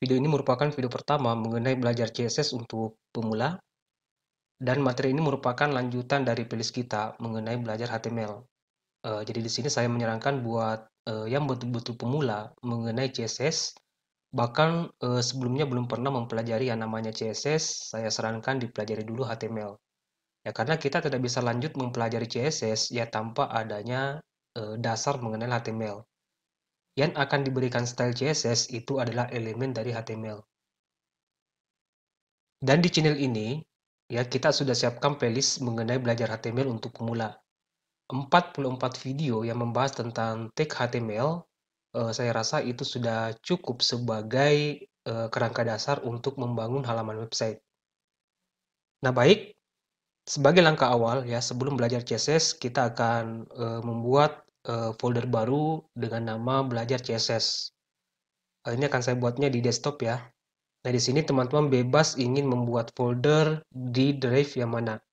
Video ini merupakan video pertama mengenai belajar CSS untuk pemula, dan materi ini merupakan lanjutan dari playlist kita mengenai belajar HTML. Jadi di sini saya menyarankan buat yang betul-betul pemula mengenai CSS, bahkan sebelumnya belum pernah mempelajari yang namanya CSS, saya sarankan dipelajari dulu HTML. Ya, karena kita tidak bisa lanjut mempelajari CSS ya tanpa adanya dasar mengenai HTML. Yang akan diberikan style CSS itu adalah elemen dari HTML. Dan di channel ini, ya kita sudah siapkan playlist mengenai belajar HTML untuk pemula. 44 video yang membahas tentang tag HTML, saya rasa itu sudah cukup sebagai kerangka dasar untuk membangun halaman website. Nah, baik, sebagai langkah awal ya sebelum belajar CSS, kita akan membuat folder baru dengan nama belajar CSS. Ini akan saya buatnya di desktop ya. Nah, di sini teman-teman bebas ingin membuat folder di drive yang mana.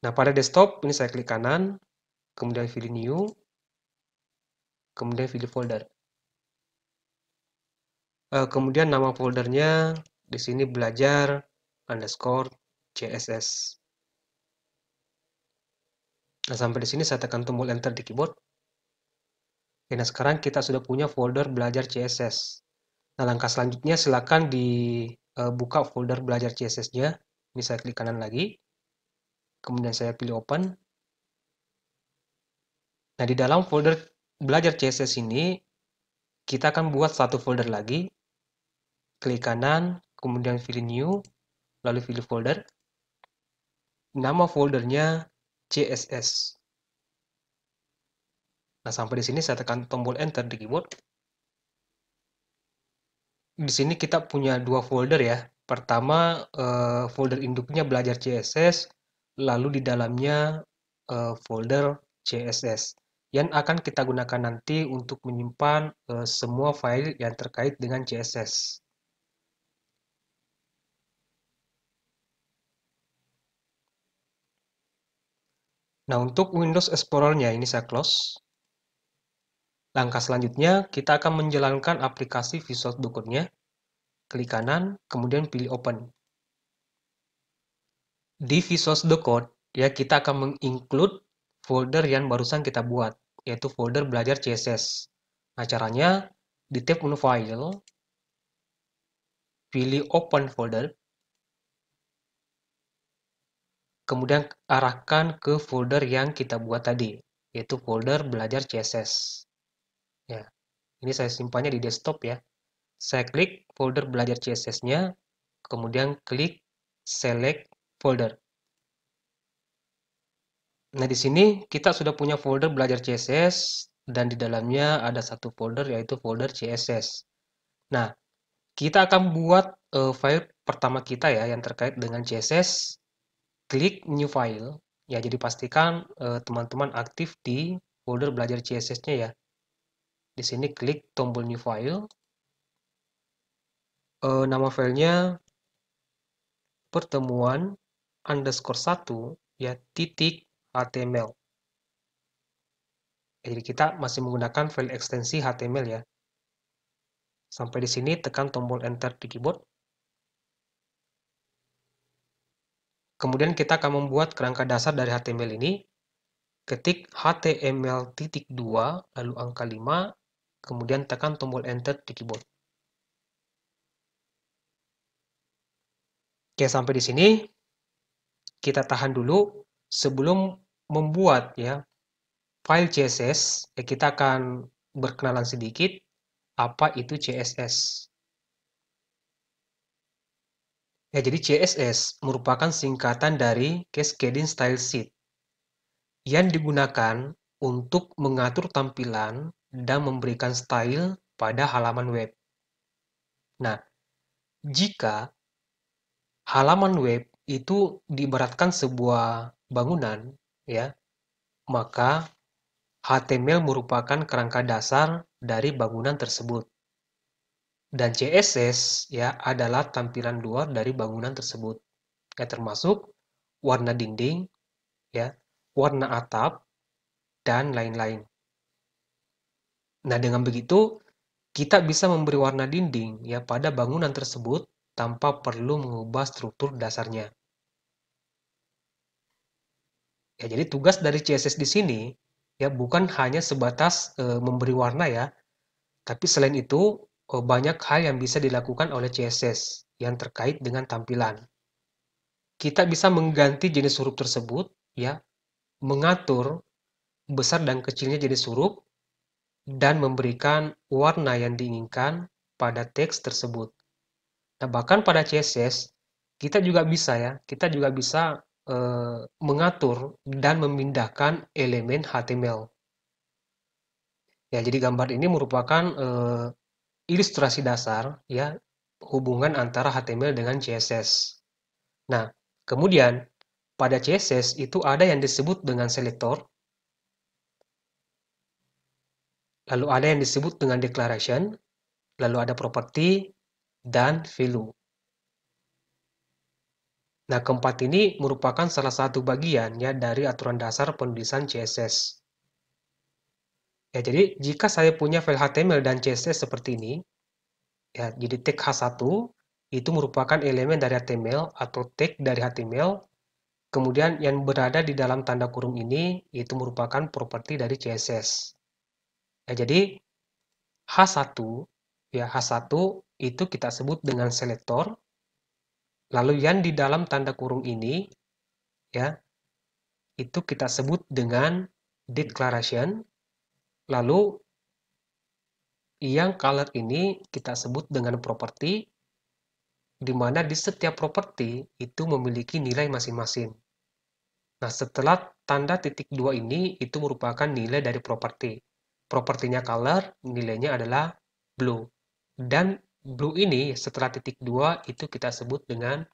Nah, pada desktop ini saya klik kanan, kemudian pilih new, kemudian pilih folder. Kemudian nama foldernya di sini belajar underscore CSS. Nah, sampai di sini saya tekan tombol enter di keyboard. Oke, nah sekarang kita sudah punya folder belajar CSS. Nah, langkah selanjutnya silakan dibuka folder belajar CSS-nya. Ini saya klik kanan lagi, kemudian saya pilih open. Nah, di dalam folder belajar CSS ini, kita akan buat satu folder lagi. Klik kanan, kemudian pilih new, lalu pilih folder. Nama foldernya CSS. Nah, sampai di sini saya tekan tombol enter di keyboard. Di sini kita punya dua folder ya. Pertama, folder induknya belajar CSS, lalu di dalamnya folder CSS yang akan kita gunakan nanti untuk menyimpan semua file yang terkait dengan CSS. Nah, untuk Windows Explorer-nya ini saya close. Langkah selanjutnya, kita akan menjalankan aplikasi Visual Studio Code-nya. Klik kanan, kemudian pilih open. Di Visual Studio Code, ya kita akan menginclude folder yang barusan kita buat, yaitu folder belajar CSS. Nah, caranya di tab menu file, pilih open folder, kemudian arahkan ke folder yang kita buat tadi, yaitu folder belajar CSS. Ya, ini saya simpannya di desktop ya. Saya klik folder belajar CSS-nya, kemudian klik select folder. Nah, di sini kita sudah punya folder belajar CSS dan di dalamnya ada satu folder yaitu folder CSS. Nah, kita akan buat file pertama kita ya yang terkait dengan CSS. Klik new file. Ya, jadi pastikan teman-teman aktif di folder belajar CSS-nya ya. Di sini klik tombol new file. Nama filenya pertemuan underscore 1 ya titik HTML. Jadi kita masih menggunakan file ekstensi HTML ya. Sampai di sini tekan tombol enter di keyboard. Kemudian kita akan membuat kerangka dasar dari HTML ini. Ketik HTML.2 lalu angka 5, kemudian tekan tombol enter di keyboard. Oke, sampai di sini kita tahan dulu sebelum membuat ya file CSS. Kita akan berkenalan sedikit apa itu CSS. Ya, jadi CSS merupakan singkatan dari Cascading Style Sheet yang digunakan untuk mengatur tampilan dan memberikan style pada halaman web. Nah, jika halaman web itu diibaratkan sebuah bangunan, ya, maka HTML merupakan kerangka dasar dari bangunan tersebut. Dan CSS ya adalah tampilan luar dari bangunan tersebut. Ya, termasuk warna dinding, ya, warna atap, dan lain-lain. Nah, dengan begitu Kita bisa memberi warna dinding ya pada bangunan tersebut tanpa perlu mengubah struktur dasarnya. Ya, jadi tugas dari CSS di sini ya bukan hanya sebatas memberi warna ya, tapi selain itu banyak hal yang bisa dilakukan oleh CSS yang terkait dengan tampilan. Kita bisa mengganti jenis huruf tersebut ya, mengatur besar dan kecilnya jenis huruf dan memberikan warna yang diinginkan pada teks tersebut. Nah, bahkan pada CSS kita juga bisa mengatur dan memindahkan elemen HTML. Ya, jadi gambar ini merupakan ilustrasi dasar ya hubungan antara HTML dengan CSS. Nah, kemudian pada CSS itu ada yang disebut dengan selektor, lalu ada yang disebut dengan declaration, lalu ada property, dan value. Nah, keempat ini merupakan salah satu bagian ya dari aturan dasar penulisan CSS. Ya, jadi jika saya punya file HTML dan CSS seperti ini, ya, jadi tag H1 itu merupakan elemen dari HTML atau tag dari HTML, kemudian yang berada di dalam tanda kurung ini itu merupakan properti dari CSS. Ya, jadi H1 ya H1 itu kita sebut dengan selektor, lalu yang di dalam tanda kurung ini ya itu kita sebut dengan declaration, lalu yang color ini kita sebut dengan properti, di mana di setiap properti itu memiliki nilai masing-masing. Nah, setelah tanda titik 2 ini itu merupakan nilai dari properti. Propertinya color, nilainya adalah blue. Dan blue ini setelah titik 2 itu kita sebut dengan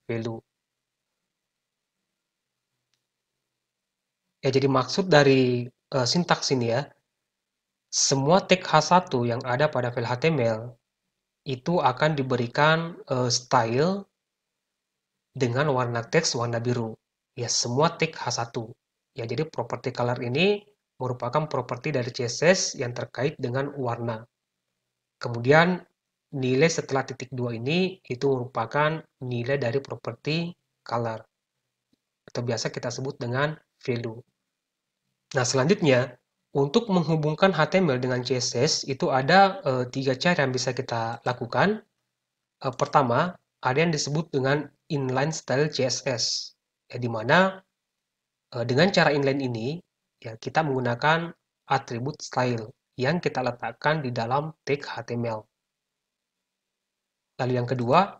value. Ya, jadi maksud dari sintaks ini ya, semua tag H1 yang ada pada file HTML itu akan diberikan style dengan warna teks warna biru. Ya, semua tag H1. Ya, jadi properti color ini merupakan properti dari CSS yang terkait dengan warna. Kemudian nilai setelah titik 2 ini itu merupakan nilai dari properti color atau biasa kita sebut dengan value. Nah, selanjutnya untuk menghubungkan HTML dengan CSS itu ada 3 cara yang bisa kita lakukan. Pertama, ada yang disebut dengan inline style CSS. Ya, di mana dengan cara inline ini ya kita menggunakan atribut style yang kita letakkan di dalam tag HTML. Lalu yang kedua,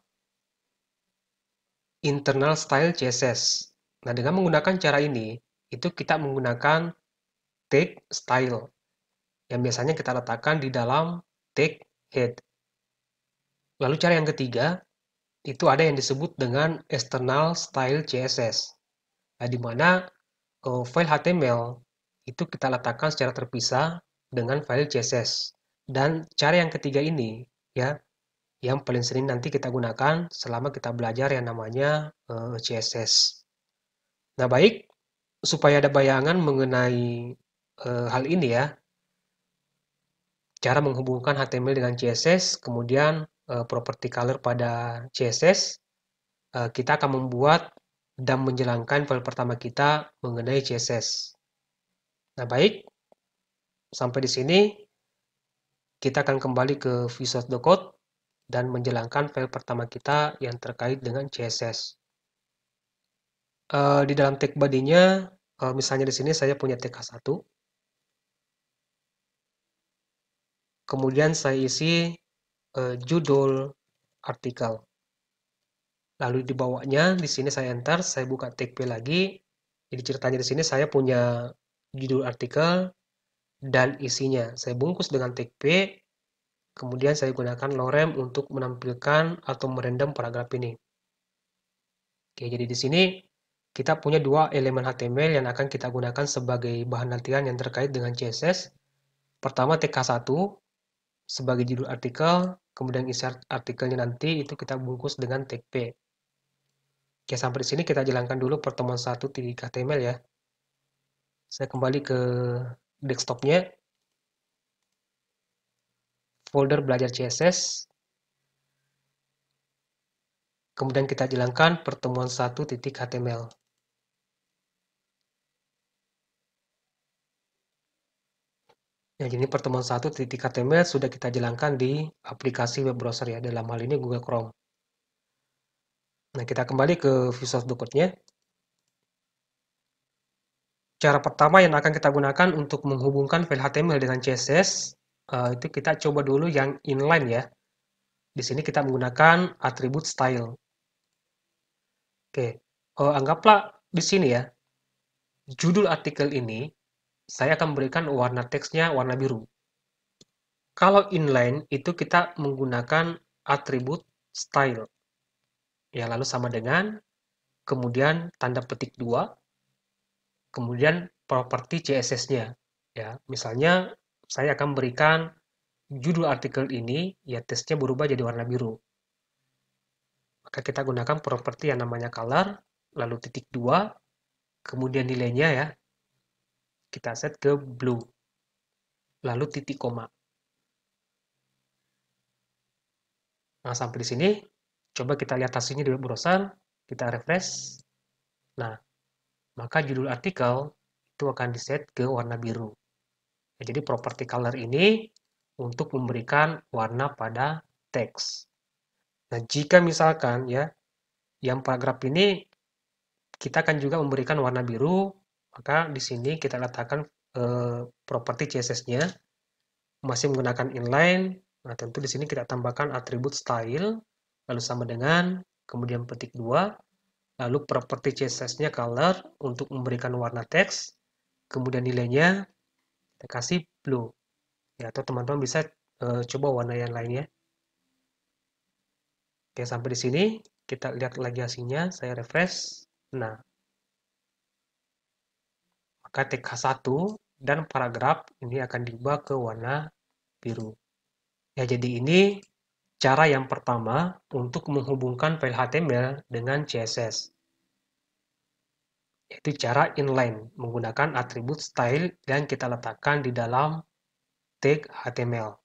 internal style CSS. Nah, dengan menggunakan cara ini, itu kita menggunakan tag style yang biasanya kita letakkan di dalam tag head. Lalu cara yang ketiga, itu ada yang disebut dengan external style CSS. Nah, di mana file HTML itu kita letakkan secara terpisah dengan file CSS. Dan cara yang ketiga ini, ya, yang paling sering nanti kita gunakan selama kita belajar yang namanya CSS. Nah, baik, supaya ada bayangan mengenai hal ini ya, cara menghubungkan HTML dengan CSS, kemudian property color pada CSS, kita akan membuat dan menjalankan file pertama kita mengenai CSS. Nah, baik, sampai di sini kita akan kembali ke Visual Code dan menjalankan file pertama kita yang terkait dengan CSS. Di dalam tag body-nya, misalnya di sini saya punya tag H1, kemudian saya isi judul artikel. Lalu di bawahnya, di sini saya enter, saya buka tag P lagi. Jadi ceritanya di sini saya punya judul artikel dan isinya. Saya bungkus dengan tag P, kemudian saya gunakan lorem untuk menampilkan atau merendam paragraf ini. Oke, jadi di sini kita punya dua elemen HTML yang akan kita gunakan sebagai bahan latihan yang terkait dengan CSS. Pertama tag H1 sebagai judul artikel, kemudian isi artikelnya nanti itu kita bungkus dengan tag P. Oke, sampai di sini kita jalankan dulu pertemuan 1.html ya. Saya kembali ke desktopnya. folder belajar CSS. Kemudian kita jalankan pertemuan 1.html. Ya, jadi pertemuan 1.html sudah kita jalankan di aplikasi web browser ya, dalam hal ini Google Chrome. Nah, kita kembali ke Visual Studio Code-nya. Cara pertama yang akan kita gunakan untuk menghubungkan file HTML dengan CSS, itu kita coba dulu yang inline ya. Di sini kita menggunakan atribut style. Oke, anggaplah di sini ya, judul artikel ini saya akan berikan warna teksnya warna biru. Kalau inline itu kita menggunakan atribut style. Ya, lalu sama dengan kemudian tanda petik 2, kemudian properti CSS-nya. Ya, misalnya saya akan berikan judul artikel ini, ya teksnya berubah jadi warna biru. Maka kita gunakan properti yang namanya color, lalu titik 2, kemudian nilainya ya, kita set ke blue, lalu titik koma. Nah, sampai di sini, coba kita lihat hasilnya di web browser, kita refresh. Nah, maka judul artikel itu akan diset ke warna biru. Ya, jadi properti color ini untuk memberikan warna pada teks. Nah, jika misalkan ya, yang paragraf ini kita akan juga memberikan warna biru, maka di sini kita letakkan properti CSS-nya masih menggunakan inline. Nah, tentu di sini kita tambahkan atribut style, lalu sama dengan kemudian petik 2, lalu properti CSS-nya color untuk memberikan warna teks, kemudian nilainya kita kasih blue. Ya, atau teman-teman bisa coba warna yang lainnya. Oke, sampai di sini kita lihat lagi hasilnya, saya refresh. Nah, maka TK1 dan paragraf ini akan diubah ke warna biru. Ya, jadi ini cara yang pertama untuk menghubungkan file HTML dengan CSS. Yaitu cara inline, menggunakan atribut style yang kita letakkan di dalam tag HTML.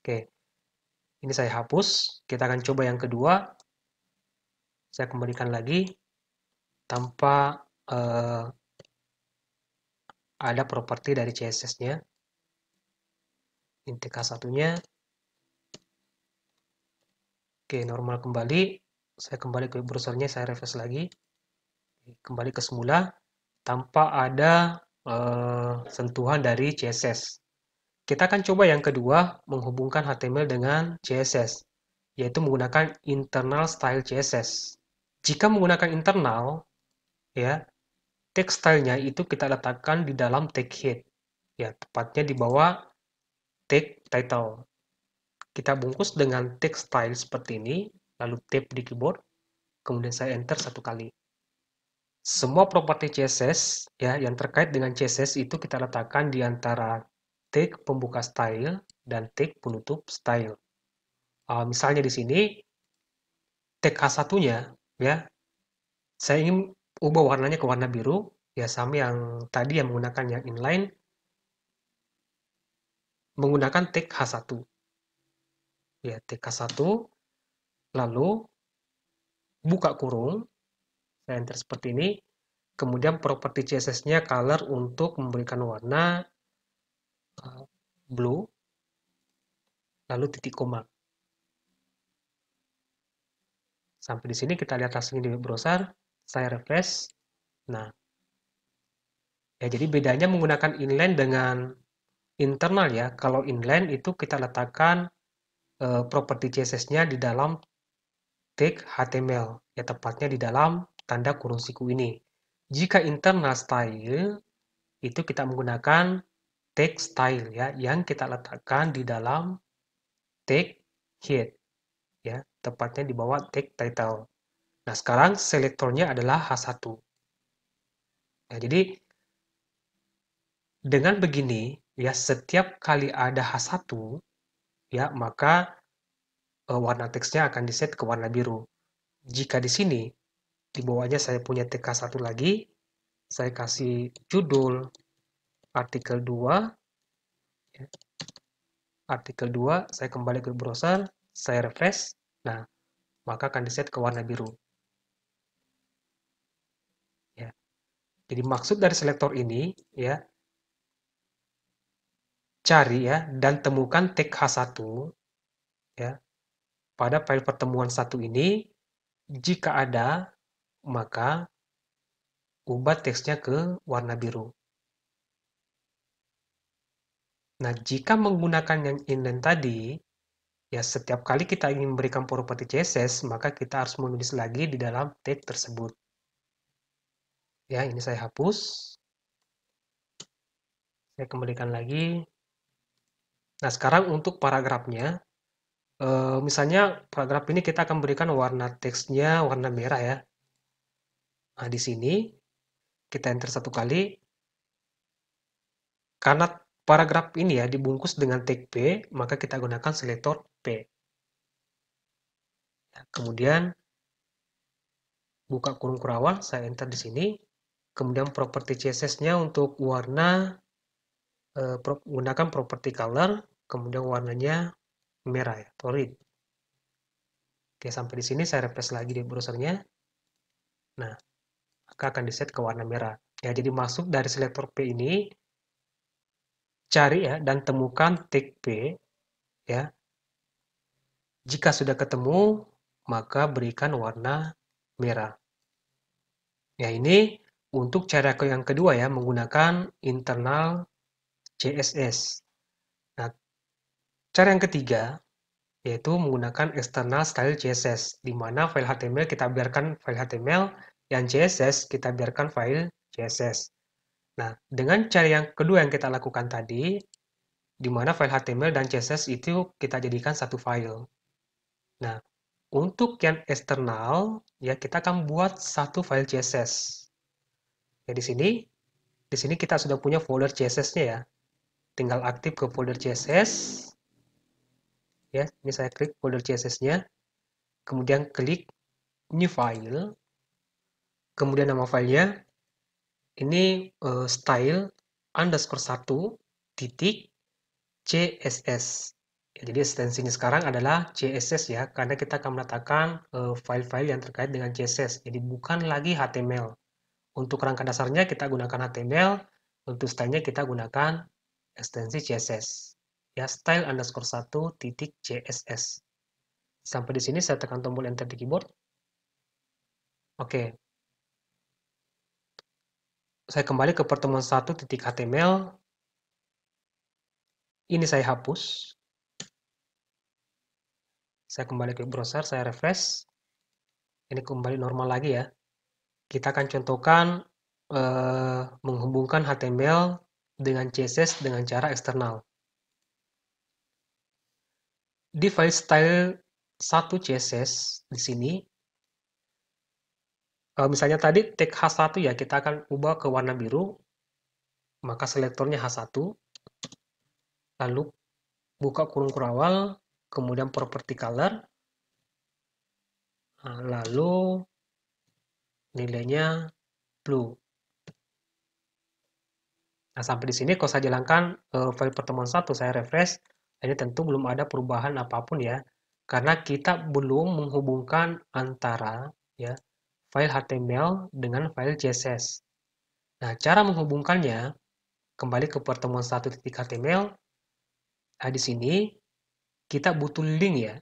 Oke, ini saya hapus. Kita akan coba yang kedua. Saya kembalikan lagi tanpa ada properti dari CSS-nya. Ini TK1-nya. Oke, normal kembali. Saya kembali ke browsernya, saya refresh lagi. Kembali ke semula tanpa ada sentuhan dari CSS. Kita akan coba yang kedua, menghubungkan HTML dengan CSS, yaitu menggunakan internal style CSS. Jika menggunakan internal, ya, tag style-nya itu kita letakkan di dalam tag head, ya, tepatnya di bawah tag title. Kita bungkus dengan tag style seperti ini, lalu tap di keyboard, kemudian saya enter satu kali. Semua properti CSS ya yang terkait dengan CSS itu kita letakkan di antara tag pembuka style dan tag penutup style. Misalnya di sini tag H1-nya ya, saya ingin ubah warnanya ke warna biru, ya sama yang tadi yang menggunakan yang inline, menggunakan tag H1. Ya, tag H1, lalu buka kurung, saya enter seperti ini, kemudian properti CSS-nya color untuk memberikan warna blue, lalu titik koma. Sampai di sini kita lihat hasilnya di web browser, saya refresh. Nah, ya jadi bedanya menggunakan inline dengan internal ya. Kalau inline itu kita letakkan properti CSS-nya di dalam tag HTML, ya tepatnya di dalam tanda kurung siku ini. Jika internal style, itu kita menggunakan tag style ya, yang kita letakkan di dalam tag head, ya tepatnya di bawah tag title. Nah, sekarang selektornya adalah H1. Nah, jadi dengan begini, ya setiap kali ada H1, ya maka warna teksnya akan diset ke warna biru. Jika di sini, di bawahnya saya punya TK1 lagi, saya kasih judul artikel 2, ya. artikel 2, saya kembali ke browser, saya refresh, nah, maka akan diset ke warna biru. Ya. Jadi maksud dari selektor ini, ya, cari ya dan temukan tag H1 ya pada file pertemuan 1 ini. Jika ada, maka ubah teksnya ke warna biru. Nah, jika menggunakan yang inline tadi, ya setiap kali kita ingin memberikan properti CSS, maka kita harus menulis lagi di dalam tag tersebut. Ya, ini saya hapus. Saya kembalikan lagi. Nah, sekarang untuk paragrafnya, misalnya paragraf ini kita akan berikan warna teksnya warna merah ya. Nah, di sini kita enter satu kali. Karena paragraf ini ya dibungkus dengan tag P, maka kita gunakan selektor P. Kemudian buka kurung kurawal, saya enter di sini. Kemudian properti CSS-nya untuk warna, gunakan properti color, kemudian warnanya merah ya, solid. Oke, sampai di sini saya refresh lagi di browsernya. Nah, maka akan diset ke warna merah. Ya, jadi masuk dari selektor P ini, cari ya dan temukan tag P ya. Jika sudah ketemu, maka berikan warna merah. Ya, ini untuk cara yang kedua ya, menggunakan internal CSS. Nah, cara yang ketiga yaitu menggunakan external style CSS, di mana file HTML kita biarkan file HTML, yang CSS kita biarkan file CSS. Nah, dengan cara yang kedua yang kita lakukan tadi, di mana file HTML dan CSS itu kita jadikan satu file. Nah, untuk yang eksternal, ya kita akan buat satu file CSS. Ya, di sini kita sudah punya folder CSS-nya ya. Tinggal aktif ke folder CSS. Ya, ini saya klik folder CSS-nya. Kemudian klik new file. Kemudian nama filenya ini style underscore 1 titik CSS. Ya, jadi ekstensinya sekarang adalah CSS ya, karena kita akan meletakkan file-file yang terkait dengan CSS. Jadi bukan lagi HTML. Untuk rangka dasarnya kita gunakan HTML, untuk stylenya kita gunakan ekstensi CSS. Ya, style underscore 1 titik CSS. Sampai di sini saya tekan tombol enter di keyboard. Oke. Saya kembali ke pertemuan 1 titik HTML. Ini saya hapus. Saya kembali ke browser, saya refresh. Ini kembali normal lagi ya. Kita akan contohkan menghubungkan HTML dengan CSS dengan cara eksternal. Di file style 1 CSS di sini, misalnya tadi tag H1 ya, kita akan ubah ke warna biru, maka selektornya H1, lalu buka kurung kurawal, kemudian property color, lalu nilainya blue. Nah, sampai di sini kalau saya jalankan file pertemuan 1, saya refresh, ini tentu belum ada perubahan apapun ya, karena kita belum menghubungkan antara ya file HTML dengan file CSS. Nah, cara menghubungkannya, kembali ke pertemuan 1.html, nah di sini kita butuh link ya.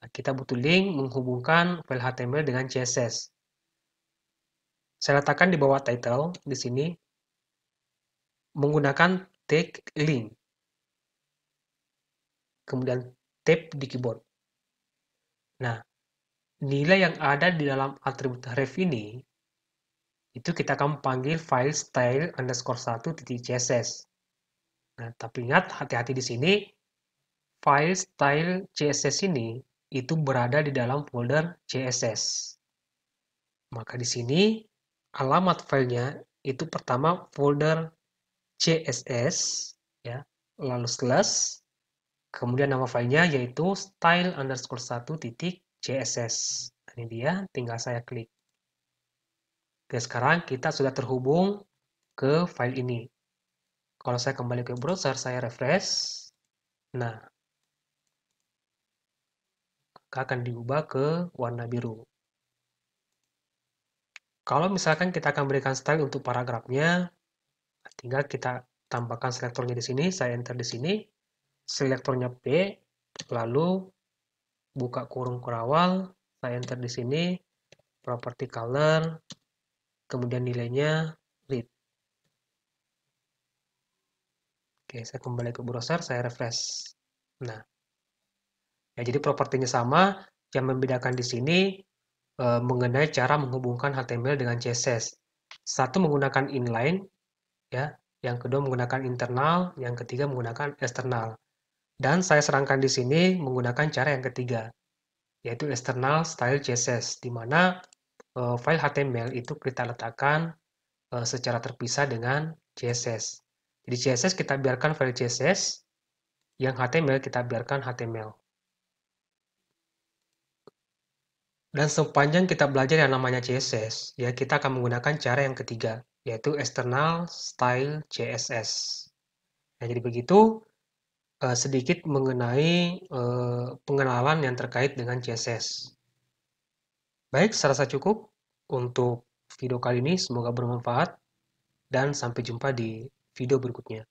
Nah, kita butuh link menghubungkan file HTML dengan CSS. Saya letakkan di bawah title, di sini, menggunakan tag link. Kemudian tab di keyboard. Nah, nilai yang ada di dalam atribut ref ini, itu kita akan panggil file style underscore 1 titik CSS. Nah, tapi ingat, hati-hati di sini, file style CSS ini itu berada di dalam folder CSS. Maka di sini alamat filenya itu pertama folder CSS ya, lalu slash, kemudian nama filenya yaitu style underscore 1 titik CSS. Ini dia, tinggal saya klik. Oke, sekarang kita sudah terhubung ke file ini. Kalau saya kembali ke browser, saya refresh. Nah, akan diubah ke warna biru. Kalau misalkan kita akan berikan style untuk paragrafnya, tinggal kita tambahkan selektornya di sini, saya enter di sini, selektornya P, lalu buka kurung kurawal, saya enter di sini, property color, kemudian nilainya read. Oke, saya kembali ke browser, saya refresh. Nah, ya jadi propertinya sama, yang membedakan di sini mengenai cara menghubungkan HTML dengan CSS. Satu menggunakan inline, ya, yang kedua menggunakan internal, yang ketiga menggunakan eksternal. Dan saya serangkan di sini menggunakan cara yang ketiga, yaitu external style CSS, di mana file HTML itu kita letakkan secara terpisah dengan CSS. Jadi CSS kita biarkan file CSS, yang HTML kita biarkan HTML. Dan sepanjang kita belajar yang namanya CSS, ya kita akan menggunakan cara yang ketiga, yaitu external style CSS. Nah, jadi begitu sedikit mengenai pengenalan yang terkait dengan CSS. Baik, saya rasa cukup untuk video kali ini. Semoga bermanfaat dan sampai jumpa di video berikutnya.